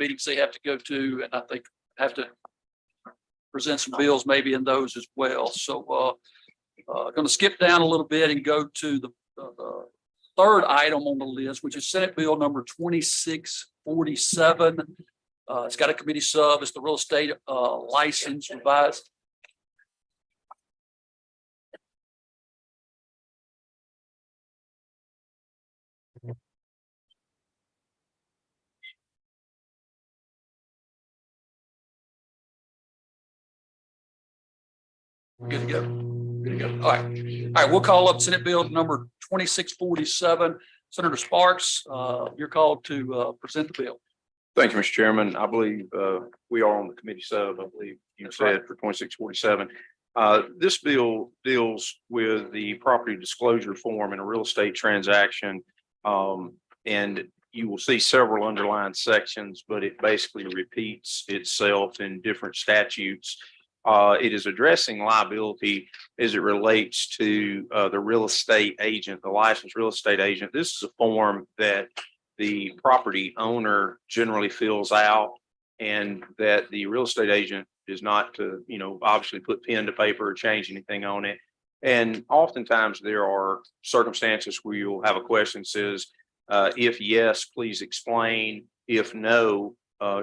meetings they have to go to, and I think have to present some bills maybe in those as well. So going to skip down a little bit and go to the third item on the list, which is Senate Bill number 2647. It's got a committee sub. It's the real estate license revised. Good to go. Good to go. All right. All right. We'll call up Senate Bill number 2647. Senator Sparks, you're called to present the bill. Thank you, Mr. Chairman. I believe we are on the committee sub. I believe you That's said right. for 2647. This bill deals with the property disclosure form in a real estate transaction. And you will see several underlined sections, but it basically repeats itself in different statutes. It is addressing liability as it relates to the real estate agent, the licensed real estate agent. This is a form that the property owner generally fills out, and that the real estate agent is not to, obviously put pen to paper or change anything on it. And oftentimes there are circumstances where you'll have a question that says, if yes, please explain. If no,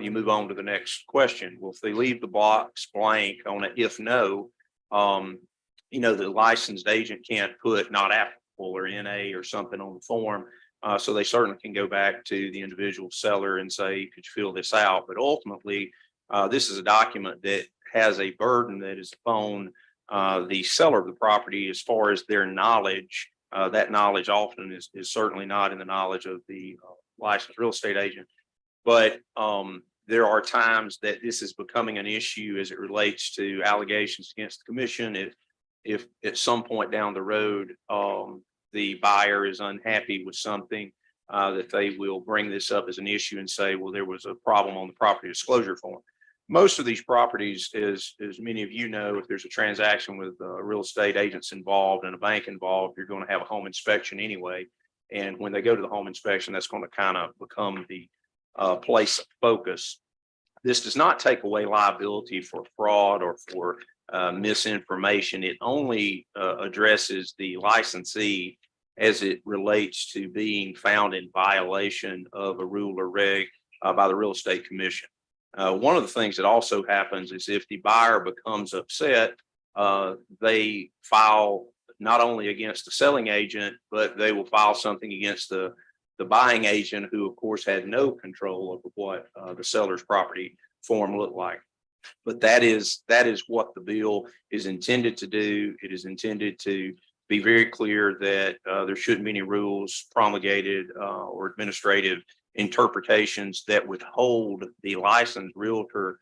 you move on to the next question. Well, if they leave the box blank on it, if no, the licensed agent can't put not applicable or NA or something on the form. So they certainly can go back to the individual seller and say, could you fill this out? But ultimately, this is a document that has a burden that is upon the seller of the property as far as their knowledge. That knowledge often is certainly not in the knowledge of the licensed real estate agent. But there are times that this is becoming an issue as it relates to allegations against the commission. If at some point down the road, the buyer is unhappy with something, that they will bring this up as an issue and say, well, there was a problem on the property disclosure form. Most of these properties, as many of you know, if there's a transaction with real estate agents involved and a bank involved, you're going to have a home inspection anyway. And when they go to the home inspection, that's going to kind of become the place of focus. This does not take away liability for fraud or for misinformation. It only addresses the licensee as it relates to being found in violation of a rule or reg by the real estate commission. One of the things that also happens is if the buyer becomes upset, they file not only against the selling agent, but they will file something against the buying agent, who of course had no control over what the seller's property form looked like. But that is what the bill is intended to do. It is intended to be very clear that there shouldn't be any rules promulgated or administrative interpretations that would hold the licensed realtor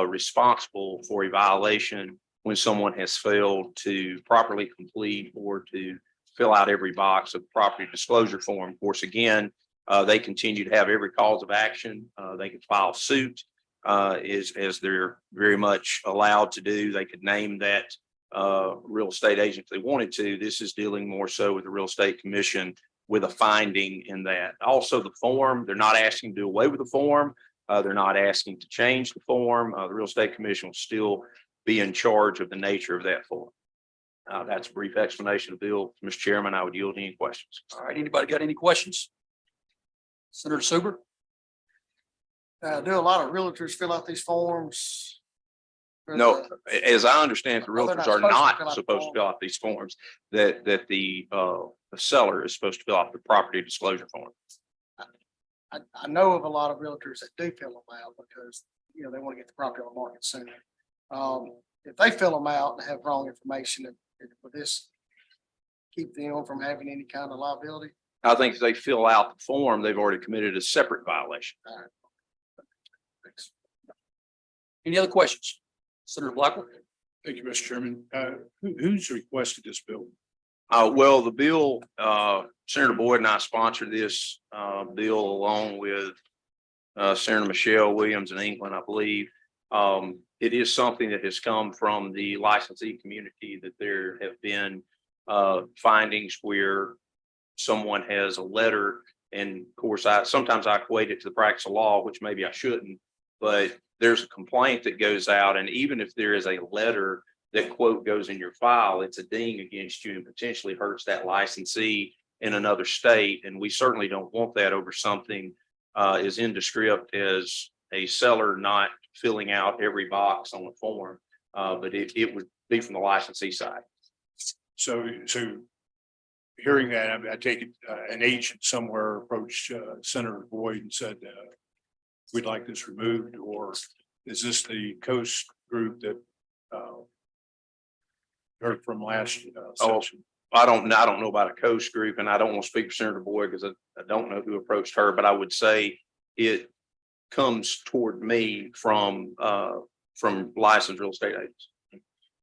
responsible for a violation when someone has failed to properly complete or to fill out every box of the property disclosure form. Of course, again, they continue to have every cause of action. They can file suit as they're very much allowed to do. They could name that real estate agent if they wanted to. This is dealing more so with the real estate commission with a finding in that. Also, the form, they're not asking to do away with the form. They're not asking to change the form. The real estate commission will still be in charge of the nature of that form. That's a brief explanation of the bill. Mr. Chairman, I would yield any questions. All right. Anybody got any questions? Senator Suber? Do a lot of realtors fill out these forms? No, as I understand, the Oh, they're realtors not are supposed to fill out the not supposed to fill out these forms, that the seller is supposed to fill out the property disclosure form. I know of a lot of realtors that do fill them out because, they want to get the property on the market sooner. If they fill them out and have wrong information, would this keep them from having any kind of liability? I think if they fill out the form, they've already committed a separate violation. All right. Thanks. Any other questions? Senator Blackwell? Thank you, Mr. Chairman. Who's requested this bill? Well, the bill, Senator Boyd and I sponsored this bill along with Senator Michelle Williams in England, I believe. It is something that has come from the licensee community, that there have been findings where someone has a letter And of course, sometimes I equate it to the practice of law, which maybe I shouldn't, but there's a complaint that goes out, and even if there is a letter that quote goes in your file, it's a ding against you and potentially hurts that licensee in another state. And we certainly don't want that over something as indescript as a seller not filling out every box on the form. But it would be from the licensee side. So hearing that, I take it, an agent somewhere approached Senator Boyd and said, we'd like this removed, or is this the Coast group that heard from last session? I don't know about a Coast group, and I don't want to speak for Senator Boyd because I don't know who approached her, but I would say it comes toward me from licensed real estate agents.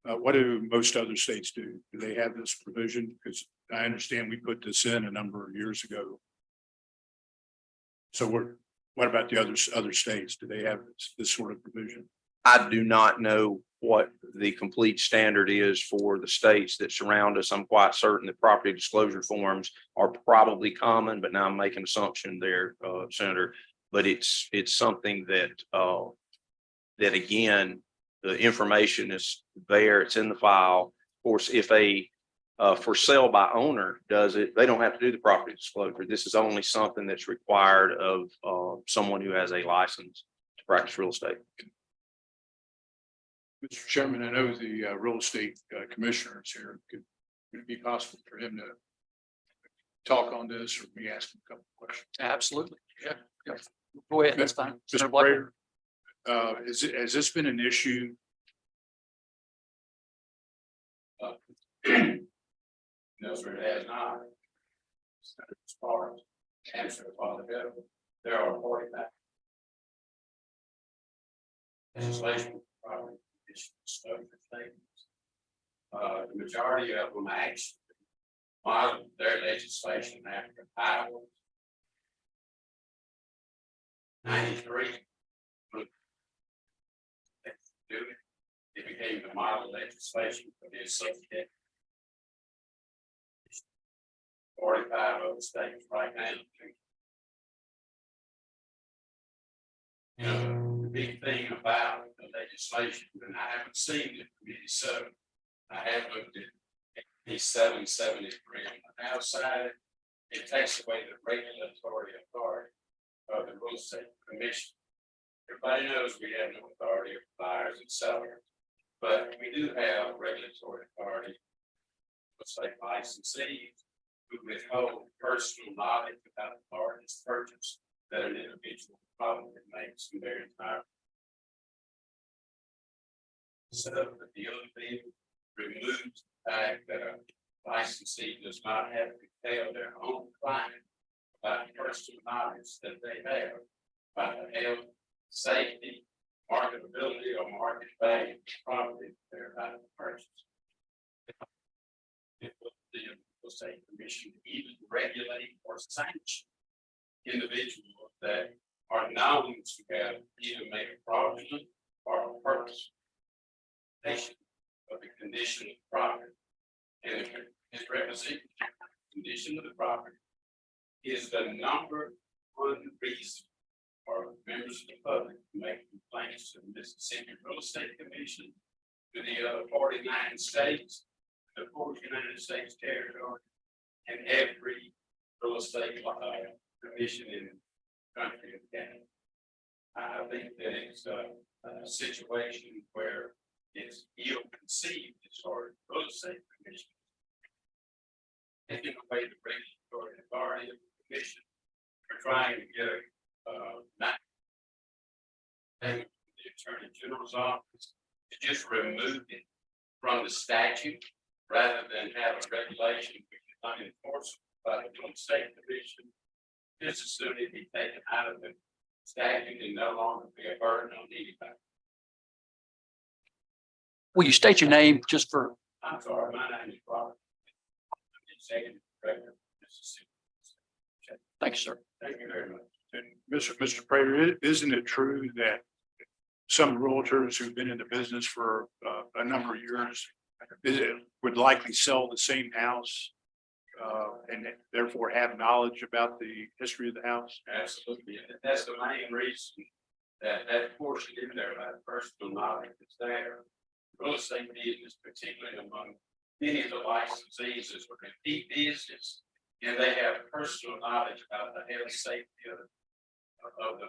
What do most other states do? Do they have this provision? Because I understand we put this in a number of years ago. So what about the other states? Do they have this sort of provision? I do not know what the complete standard is for the states that surround us. I'm quite certain that property disclosure forms are probably common, but now I'm making an assumption there, Senator. But it's something that that again, the information is there, it's in the file. Of course, if a for sale by owner does it, they don't have to do the property disclosure. This is only something that's required of someone who has a license to practice real estate. Mr. Chairman, I know the real estate commissioner is here. Could it be possible for him to talk on this, or me ask him a couple of questions? Absolutely. Yeah. Go ahead. That's fine. Mr. Prater, has this been an issue? No, sir, it has not. As far as answer the father, there are 49 legislation property disclosure statements. The majority of them actually modeled their legislation after Iowa. 93. It became the model legislation for the association. 45 of the states right now. You know, the big thing about the legislation, and I haven't seen it, so I have looked at the 773 on the outside. It takes away the regulatory authority of the real estate commission. Everybody knows we have no authority of buyers and sellers, but we do have regulatory authority. Looks like licensees who withhold personal knowledge about the largest purchase that an individual probably makes in their entire. So the other thing removes the fact that a licensee does not have to tell their own client about the personal knowledge that they have about the health, safety, marketability, or market value of the property they're about to purchase. It will the real estate commission even regulate or sanction individuals that are known to have either made a fraudulent or a purpose of the condition of the property. And if it's represented, condition of the property is the number one reason for members of the public to make complaints to the Mississippi Real Estate Commission, to the 49 states, the 4 United States territory, and every real estate commission in the country of Canada. I think that it's a situation where it's ill-conceived as far as real estate commission. Taking away the regulatory authority of the commission, we're trying to get the Attorney General's office to just remove it from the statute rather than have a regulation which is unenforceable by the real estate commission. Just as soon as it be taken out of the statute and no longer be a burden on anybody. Will you state your name just for, I'm sorry, my name is Robert. I'm the executive director of Mississippi. thank you, sir. Thank you very much. And Mr. Prater, isn't it true that some realtors who've been in the business for a number of years would likely sell the same house and therefore have knowledge about the history of the house? Absolutely, and that's the main reason that portion in there, that personal knowledge is there. Real estate business, particularly among many of the licensees, is a repeat business, and they have personal knowledge about the health and safety of the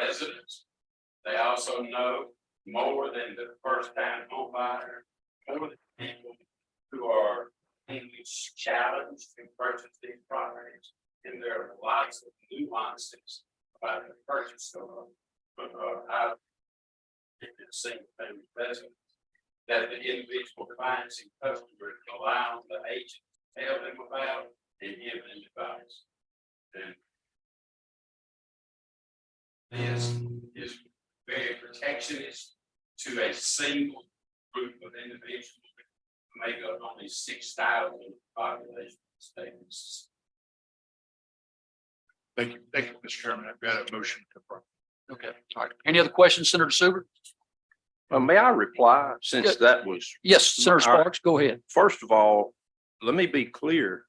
residents. They also know more than the first time home buyer, more than people who are English challenged to purchase these properties. And there are lots of nuances about the purchase of I've seen family residents that the individual clients and customers allow the agent to tell them about and give them advice. And this is very protectionist to a single group of individuals who make up only 6,000 population states. Thank you, Mr. Chairman. I've got a motion to approve. Okay, all right. Any other questions, Senator Suber? May I reply since that was, Yes, Senator All right. Sparks, go ahead. first of all, let me be clear.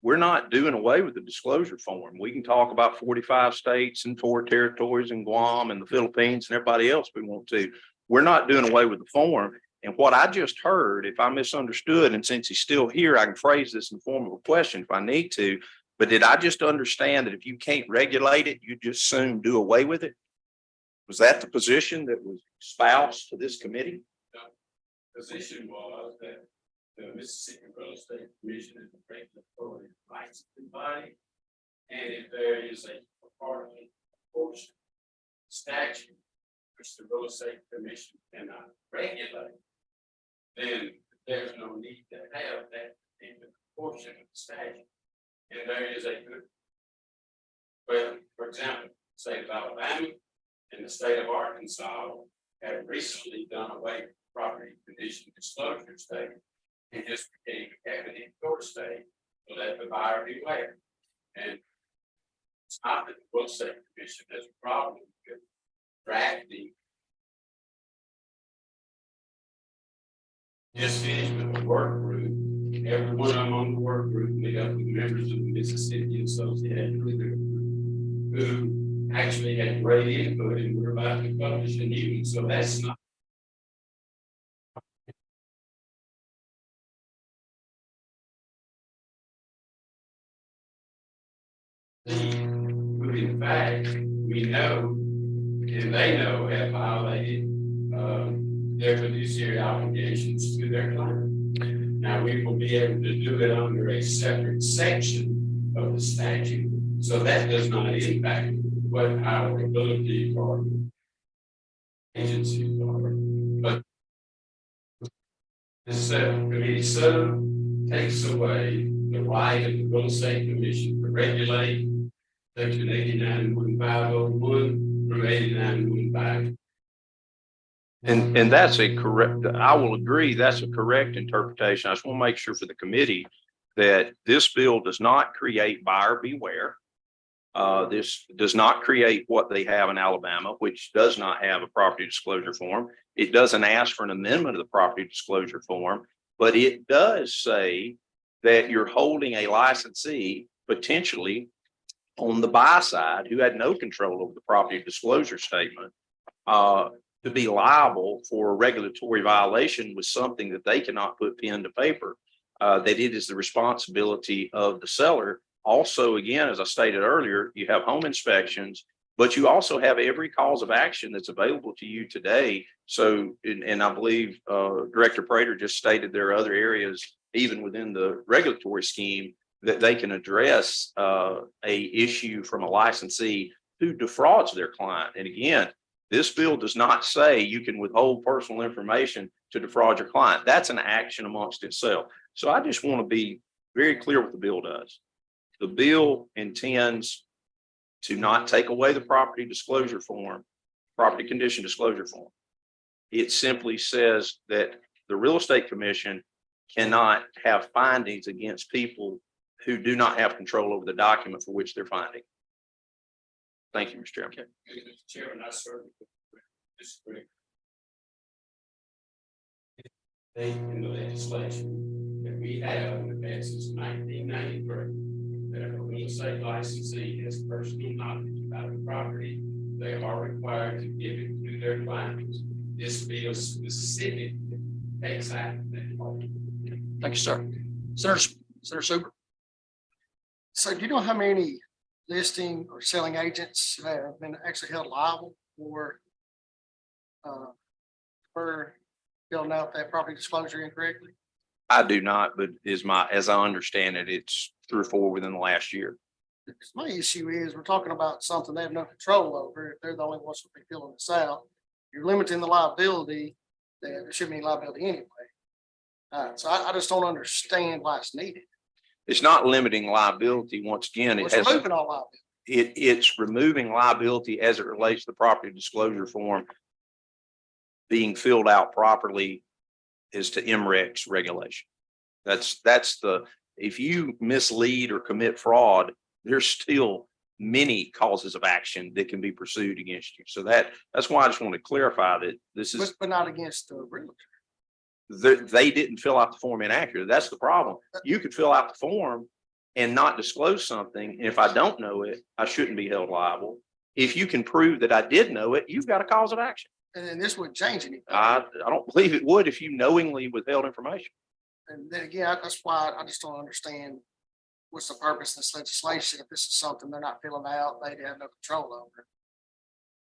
We're not doing away with the disclosure form. We can talk about 45 states and 4 territories and Guam and the Philippines and everybody else we want to. We're not doing away with the form. And what I just heard, if I misunderstood, and since he's still here, I can phrase this in the form of a question if I need to. But did I just understand that if you can't regulate it, you just soon do away with it? Was that the position that was espoused to this committee? Position was that the Mississippi Real Estate Commission is a regulatory licensing body. And if there is a part of a portion statute which the Real Estate Commission cannot regulate, then there's no need to have that in the portion of the statute. And there is a good, well, for example, state of Alabama and the state of Arkansas have recently done away with property condition disclosure state and just became a cabinet court state, so that the buyer beware. And it's not that the Real Estate Commission has a problem with drafting. Just finished with the work group. Every one of them on the work group made up with members of the Mississippi Association who actually had great input and we're about to publish a new one. So that's not. But in fact, we know, and they know, have violated their fiduciary obligations to their client. Now, we will be able to do it under a separate section of the statute, so that does not impact what our ability or agencies are. But this committee so takes away the right of the Real Estate Commission to regulate Section 89.1501 through 89.15. And that's a correct, I will agree, that's a correct interpretation. I just want to make sure for the committee that this bill does not create buyer beware. This does not create what they have in Alabama, which does not have a property disclosure form. It doesn't ask for an amendment of the property disclosure form, but it does say that you're holding a licensee potentially on the buy side who had no control over the property disclosure statement to be liable for a regulatory violation with something that they cannot put pen to paper, that it is the responsibility of the seller. Also, again, as I stated earlier, you have home inspections, but you also have every cause of action that's available to you today. So, and I believe Director Prater just stated there are other areas, even within the regulatory scheme, that they can address a issue from a licensee who defrauds their client. And again, this bill does not say you can withhold personal information to defraud your client. That's an action amongst itself. So I just want to be very clear what the bill does. The bill intends to not take away the property disclosure form, property condition disclosure form. It simply says that the Real Estate Commission cannot have findings against people who do not have control over the document for which they're finding. Thank you, Mr. Chairman. Mr. Chairman, I certainly disagree. In the legislation that we we have in the past since 1993. That if a real estate licensee has personal knowledge about the property, they are required to give it to their clients. This bill specifically takes out that. Thank you, sir. Senator Super. So do you know how many listing or selling agents have been actually held liable for filling out that property disclosure incorrectly? I do not, but as I understand it, it's 3 or 4 within the last year. Because my issue is, we're talking about something they have no control over. If they're the only ones who be filling this out, you're limiting the liability, then there shouldn't be liability anyway. So I just don't understand why it's needed. It's not limiting liability. Once again, It's removing all liability. it's removing liability as it relates to the property disclosure form being filled out properly as to MREC's regulation. If you mislead or commit fraud, there's still many causes of action that can be pursued against you. So that's why I just want to clarify that this is, But not against the realtor. they didn't fill out the form inaccurately. That's the problem. You could fill out the form and not disclose something. And if I don't know it, I shouldn't be held liable. If you can prove that I did know it, you've got a cause of action. And then this wouldn't change anything. I don't believe it would if you knowingly withheld information. And then again, that's why I just don't understand what's the purpose of this legislation. If this is something they're not filling out, they have no control over.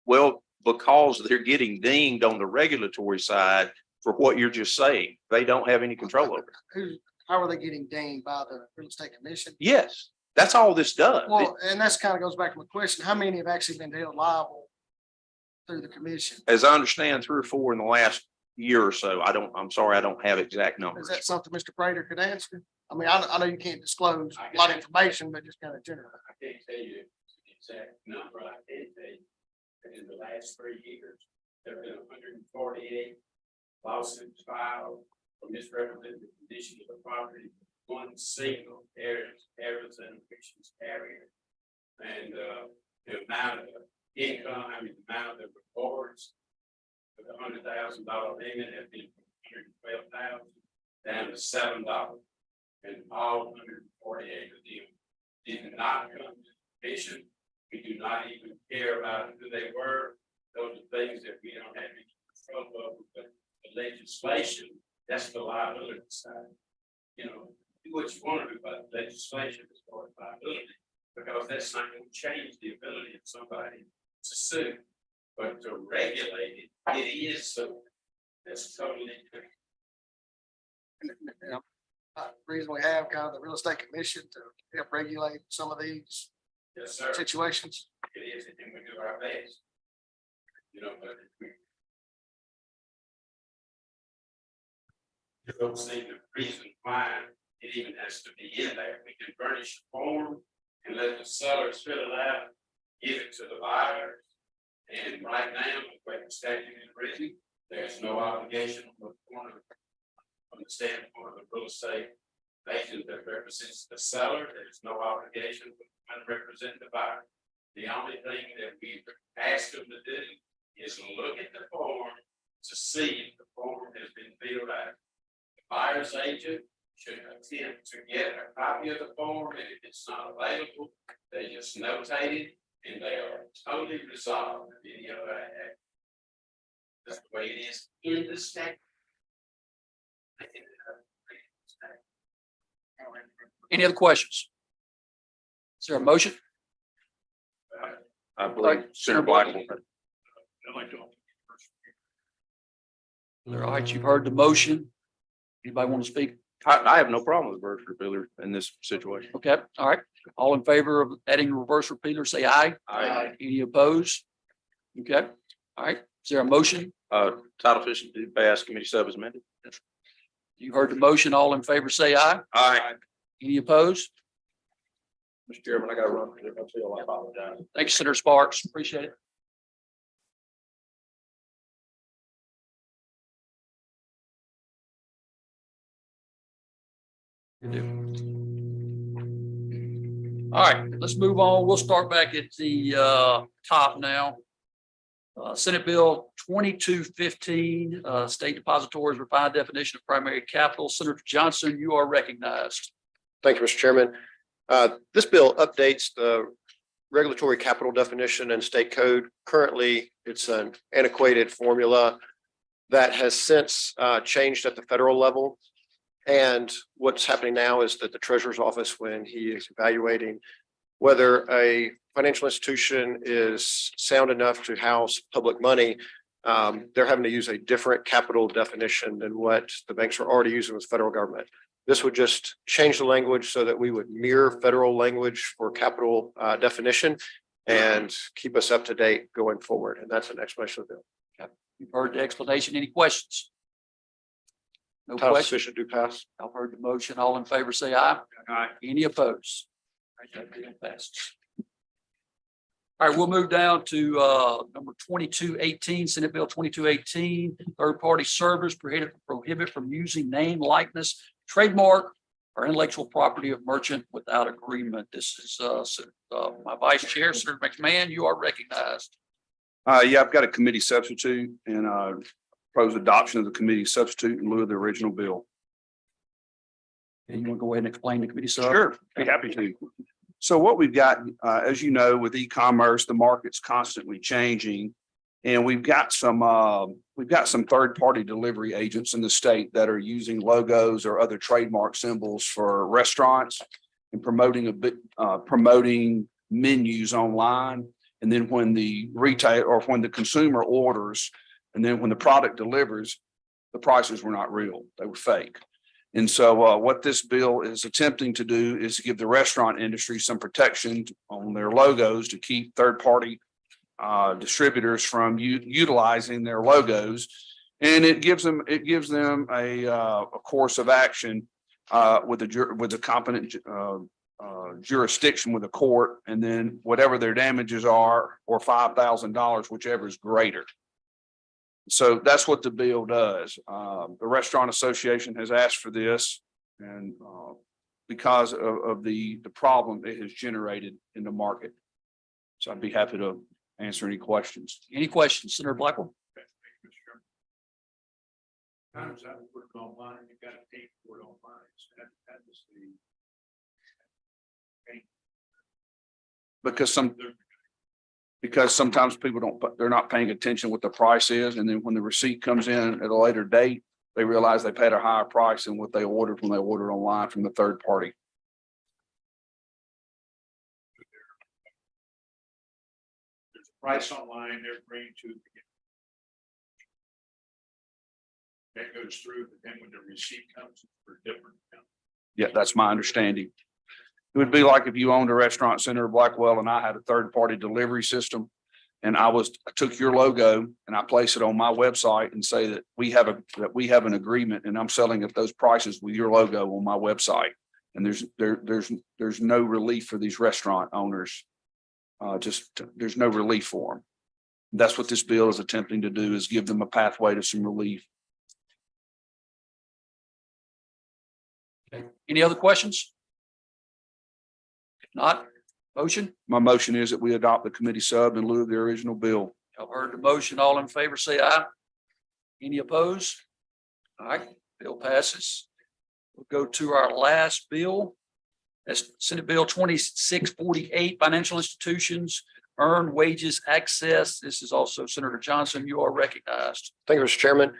Well, because they're getting dinged on the regulatory side for what you're just saying. They don't have any control over it. How are they getting dinged by the real estate commission? Yes, that's all this does. Well, and that's kind of goes back to my question. How many have actually been held liable through the commission? As I understand, 3 or 4 in the last year or so. I'm sorry, I don't have exact Is numbers. that something Mr. Prater could answer? I mean, I know you can't disclose a lot of information, but just kind of general. I can't tell you the exact number. I can tell you that in the last 3 years, there have been 148 lawsuits filed for misrepresenting the condition of the property, one single errors and evictions carrier. And the amount of income, the amount of reports with $100,000 limit has been from $112,000 down to $7. And all 148 of them did not come to the commission. We do not even care about who they were. Those are things that we don't have any control over. But the legislation, that's the liability side. You know, do what you want to do about the legislation as far as liability, because that's not going to change the ability of somebody to sue. But to regulate it, it is so. That's totally different. Reason we have kind of the real estate commission to help regulate some of these Yes, sir. situations. It is, and we do our best. You know, but we don't see the reason why it even has to be in there. We can furnish the form and let the sellers fill it out, give it to the buyers. And right now, the way the statute is written, there's no obligation from the standpoint of the real estate agent that represents the seller. There's no obligation to represent the buyer. The only thing that we ask them to do is look at the form to see if the form has been filled out. The buyer's agent should attempt to get a copy of the form, and if it's not available, they just notate it, and they are totally resolved. You know, that's the way it is in the state. Any other questions? Is there a motion? I believe Senator Blackwell. I'd like to. All right, you've heard the motion. Anybody want to speak? I have no problem with reverse repealer in this situation. Okay, all right. All in favor of adding a reverse repealer, say aye. Aye. Any opposed? Okay, all right. Is there a motion? Title fishing did pass, committee sub is amended. You heard the motion. All in favor, say aye. Aye. Any opposed? Mr. Chairman, I got to run. I apologize. Thank you, Senator Sparks. Appreciate it. You do. All right, let's move on. We'll start back at the top now. Senate Bill 2215, State Depositories Refined Definition of Primary Capital. Senator Johnson, you are recognized. Thank you, Mr. Chairman. This bill updates the regulatory capital definition and state code. Currently, it's an antiquated formula that has since changed at the federal level. And what's happening now is that the treasurer's office, when he is evaluating whether a financial institution is sound enough to house public money, they're having to use a different capital definition than what the banks are already using with federal government. This would just change the language so that we would mirror federal language for capital definition and keep us up to date going forward. And that's an explanation of the bill. You've heard the explanation. Any questions? No Title questions. sufficient, do pass. I've heard the motion. All in favor, say aye. Aye. Any opposed? All right, that bill passes. All right, we'll move down to number 2218, Senate Bill 2218, third-party servers prohibit from using name, likeness, trademark, or intellectual property of merchant without agreement. This is my vice chair, Senator McMahon. You are recognized. Yeah, I've got a committee substitute and propose adoption of the committee substitute in lieu of the original bill. And you want to go ahead and explain the committee sub? Sure, be happy to. So what we've got, as you know, with e-commerce, the market's constantly changing. And we've got some third-party delivery agents in the state that are using logos or other trademark symbols for restaurants and promoting menus online. And then when the retail or when the consumer orders, and then when the product delivers, the prices were not real, they were fake. And so what this bill is attempting to do is to give the restaurant industry some protection on their logos to keep third-party distributors from utilizing their logos. And it gives them a course of action with a competent jurisdiction with a court, and then whatever their damages are, or $5,000, whichever is greater. So that's what the bill does. The Restaurant Association has asked for this, and because of the problem it has generated in the market. So I'd be happy to answer any questions. Any questions, Senator Blackwell? Times I work online, you got to pay for it online. So that is Because sometimes people they're not paying attention what the price is. And then when the receipt comes in at a later date, they realize they paid a higher price than what they ordered when they ordered online from the third party. there's a price online, they're agreeing to. That goes through, but then when the receipt comes it's for a different amount. Yeah, that's my understanding. It would be like if you owned a restaurant, Senator Blackwell, and I had a third-party delivery system. And I took your logo and I place it on my website and say that we have an agreement, and I'm selling at those prices with your logo on my website. And there's no relief for these restaurant owners. There's no relief for them. That's what this bill is attempting to do, is give them a pathway to some relief. Okay. Any other questions? If not, motion. My motion is that we adopt the committee sub in lieu of the original bill. Y'all heard the motion. All in favor, say aye. Any opposed? All right, bill passes. We'll go to our last bill. That's Senate Bill 2648, Financial Institutions Earned Wages Access. This is also Senator Johnson. You are recognized. Thank you, Mr. Chairman.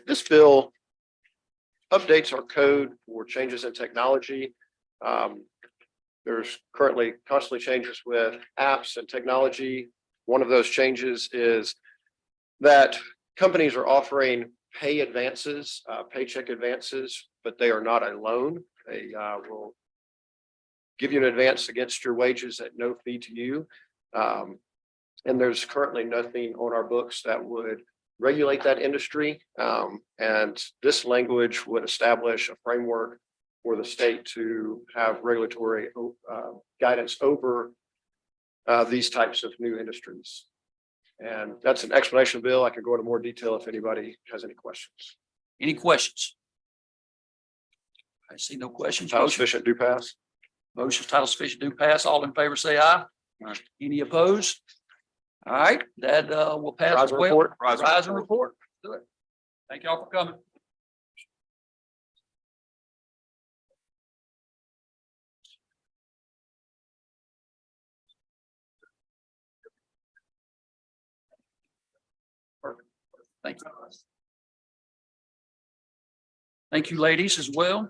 This bill updates our code for changes in technology. There's currently constantly changes with apps and technology. One of those changes is that companies are offering pay advances, paycheck advances, but they are not a loan. They will give you an advance against your wages at no fee to you. And there's currently nothing on our books that would regulate that industry. And this language would establish a framework for the state to have regulatory guidance over these types of new industries. And that's an explanation, Bill. I could go into more detail if anybody has any questions. Any questions? I see no questions. Title Motion, sufficient, do pass. motion, title sufficient, do pass. All in favor, say aye. Any opposed? All right, that will pass. Rise and well. report. Rise and report. Do it. Thank y'all for coming. Perfect. Thank you. Thank you, ladies, as well.